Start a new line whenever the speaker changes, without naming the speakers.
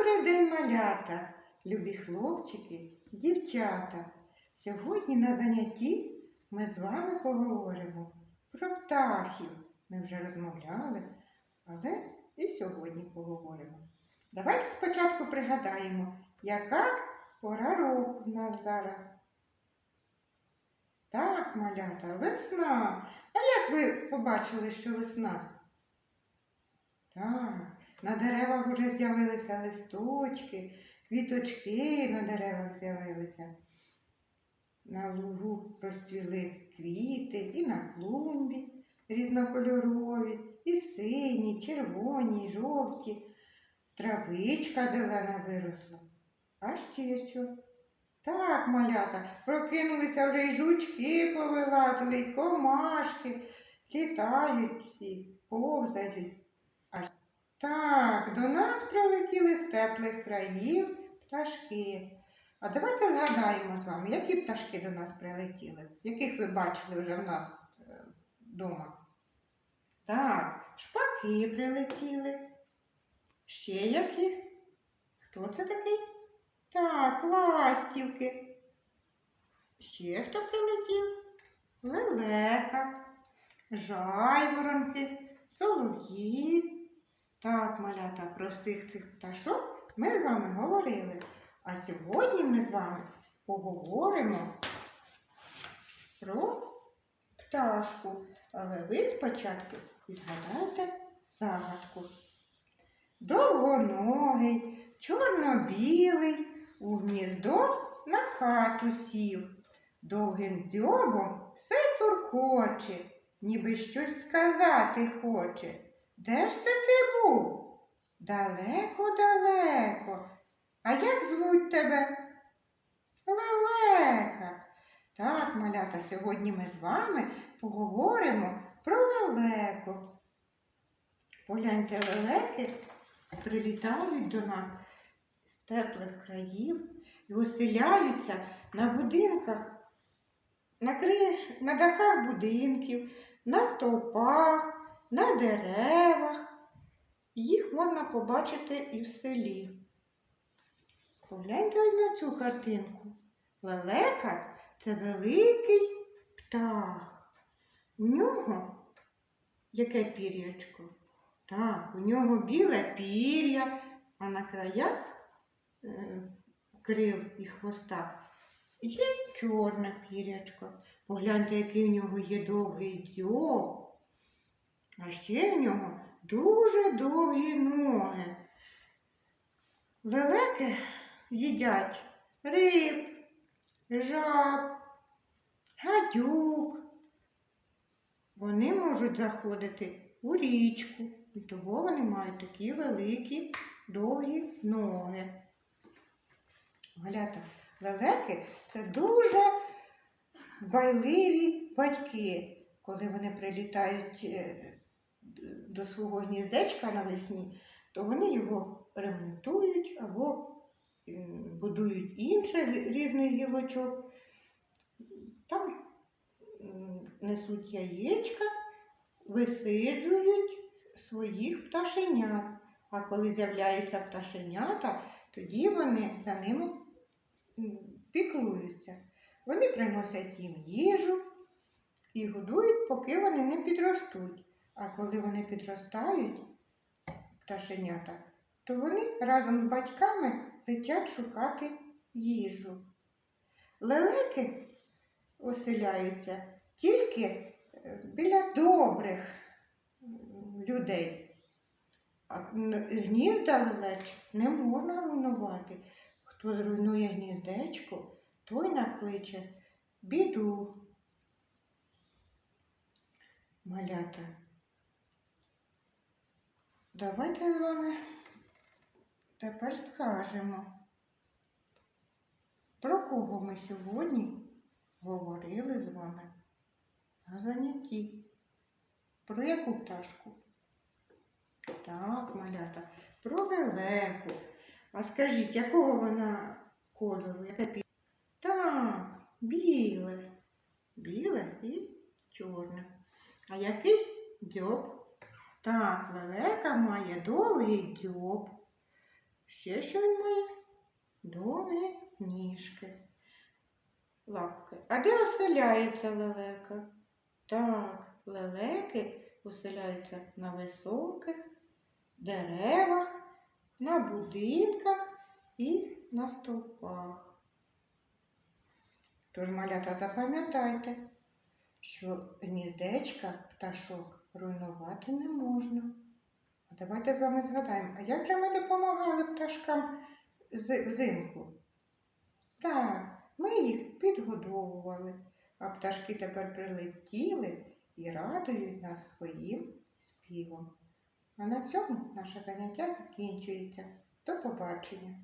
Добрий день, малята, любі хлопчики, дівчата. Сьогодні на занятті ми з вами поговоримо про птахів. Ми вже розмовляли, але і сьогодні поговоримо. Давайте спочатку пригадаємо, яка пора року в нас зараз. Так, малята, весна. А як ви побачили, що весна? Так, на деревах вже з'явилися листочки, квіточки на деревах з'явилися. На лугу розцвіли квіти і на клумбі різнокольорові, і сині, червоні, жовті. Травичка зелена виросла. А ще що? Так, малята, прокинулися вже і жучки повилазили, і комашки, літають всі, повзають. Так, до нас прилетіли з теплих країв пташки. А давайте згадаємо з вами, які пташки до нас прилетіли, яких ви бачили вже в нас вдома. Так, шпаки прилетіли. Ще які? Хто це такий? Так, ластівки. Ще хто прилетів? Лелека, жайворонки, солов'ї. Так, малята, про всіх цих пташок ми з вами говорили. А сьогодні ми з вами поговоримо про пташку. Але ви спочатку відгадайте загадку. Довгоногий, чорно-білий, у гніздо на хату сів. Довгим дзьобом все туркоче, ніби щось сказати хоче. Де ж це ти був? Далеко-далеко. А як звуть тебе? Лелека. Так, малята, сьогодні ми з вами поговоримо про лелеку. Погляньте, лелеки прилітають до нас з теплих країв і оселяються на будинках, на дахах будинків, на стовпах, на деревах. Їх можна побачити і в селі. Погляньте ось на цю картинку. Лелека – це великий птах. У нього яке пір'ячко? Так, у нього біле пір'я, а на краях крил і хвоста є чорне пір'ячко. Погляньте, який у нього є довгий дзьоб. А ще в нього дуже довгі ноги. Лелеки їдять риб, жаб, гадюк. Вони можуть заходити у річку, і того вони мають такі великі довгі ноги. Малята, лелеки – це дуже дбайливі батьки, коли вони прилітають до свого гніздечка навесні, то вони його ремонтують або будують інше з різних гілочок. Там несуть яєчка, висиджують своїх пташенят. А коли з'являються пташенята, тоді вони за ними піклуються. Вони приносять їм їжу і годують, поки вони не підростуть. А коли вони підростають, пташенята, то вони разом з батьками летять шукати їжу. Лелеки оселяються тільки біля добрих людей. А гнізда лелеч не можна руйнувати. Хто зруйнує гніздечко, той накличе біду. Малята, давайте з вами тепер скажемо, про кого ми сьогодні говорили з вами на занятті. Про яку пташку? Так, малята, про лелеку. А скажіть, якого вона кольору? Так, біле. Біле і чорне. А який дзьоб? Так, лелека має довгий дзьоб. Ще що він має? Довгі ніжки, лапки. А де оселяється лелека? Так, лелеки оселяються на високих деревах, на будинках і на стовпах. Тож, малята, запам'ятайте, що гніздечка пташок руйнувати не можна. А давайте з вами згадаємо, а як же ми допомагали пташкам взимку? Так, ми їх підгодовували, а пташки тепер прилетіли і радують нас своїм співом. А на цьому наше заняття закінчується. До побачення!